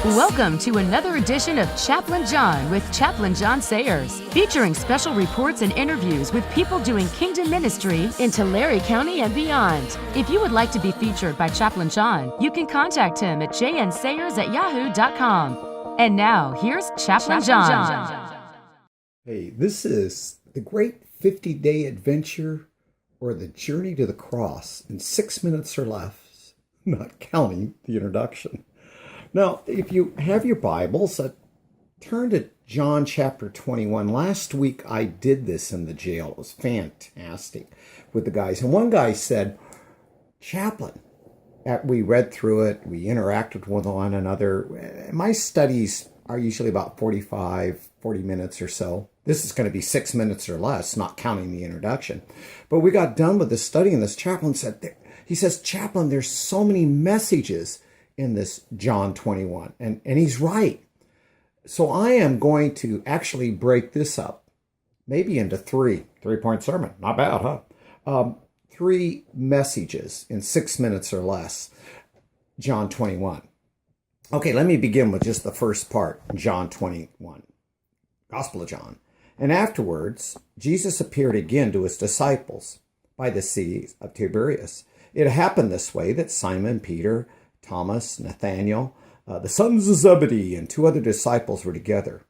Welcome to another edition of Chaplain John with Chaplain John Sayers, featuring special reports and interviews with people doing kingdom ministry in Tulare County and beyond. If you would like to be featured by Chaplain John, you can contact him at jnsayers@yahoo.com. And now, here's Chaplain John. Hey, this is the great 50-day adventure or the journey to the cross in 6 minutes or less, not counting the introduction. Now, if you have your Bibles, turn to John chapter 21. Last week, I did this in the jail. It was fantastic with the guys. And one guy said, Chaplain, we read through it. We interacted with one another. My studies are usually about 40 minutes or so. This is going to be 6 minutes or less, not counting the introduction. But we got done with the study, and this chaplain said, he says, Chaplain, there's so many messages in this John 21. And he's right. So I am going to actually break this up, maybe into three-point sermon. Not bad, huh? 3 messages in 6 minutes or less, John 21. Okay, let me begin with just the first part, John 21, Gospel of John. And afterwards, Jesus appeared again to his disciples by the Sea of Tiberias. It happened this way that Simon, Peter, Thomas, Nathanael, the sons of Zebedee, and 2 other disciples were together.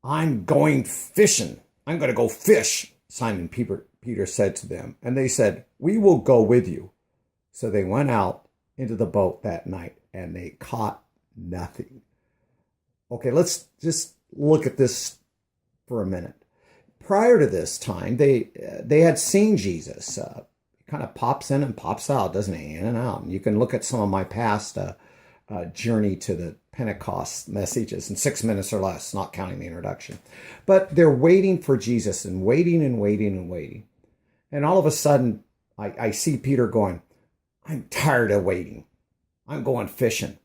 I'm going fishing. I'm going to go fish, Simon Peter said to them. And they said, we will go with you. So they went out into the boat that night, and they caught nothing. Okay, let's just look at this for a minute. Prior to this time, they had seen Jesus. Kind of pops in and pops out, doesn't he? In and out. And you can look at some of my past journey to the Pentecost messages in 6 minutes or less, not counting the introduction. But they're waiting for Jesus and waiting and waiting and waiting. And all of a sudden, I see Peter going, I'm tired of waiting. I'm going fishing.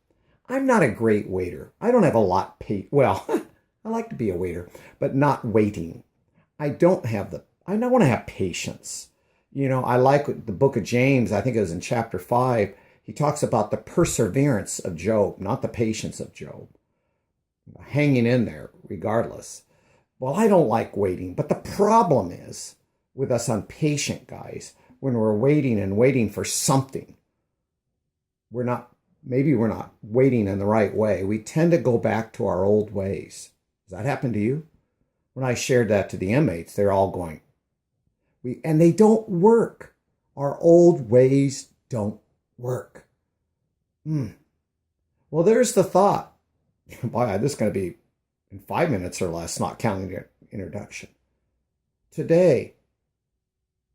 I'm not a great waiter. I don't have a lot well, I like to be a waiter, but not waiting. I don't want to have patience. You know, I like the book of James, I think it was in chapter 5, he talks about the perseverance of Job, not the patience of Job. Hanging in there regardless. Well, I don't like waiting, but the problem is with us impatient guys, when we're waiting and waiting for something, maybe we're not waiting in the right way. We tend to go back to our old ways. Does that happen to you? When I shared that to the inmates, they're all going, and they don't work. Our old ways don't work. Well, there's the thought. Boy, this is going to be in 5 minutes or less, not counting the introduction. Today,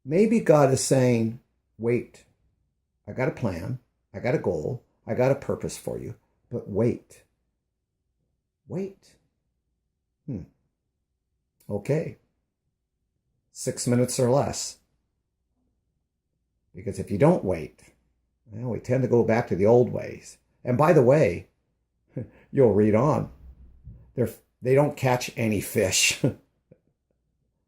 maybe God is saying, wait, I got a plan, I got a goal, I got a purpose for you, but wait. Wait. Okay. 6 minutes or less. Because if you don't wait, we tend to go back to the old ways. And by the way, you'll read on. They don't catch any fish.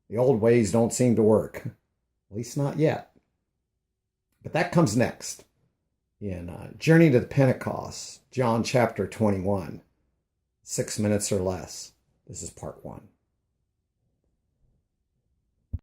The old ways don't seem to work. At least not yet. But that comes next. In Journey to the Pentecost, John chapter 21. 6 minutes or less. This is part 1.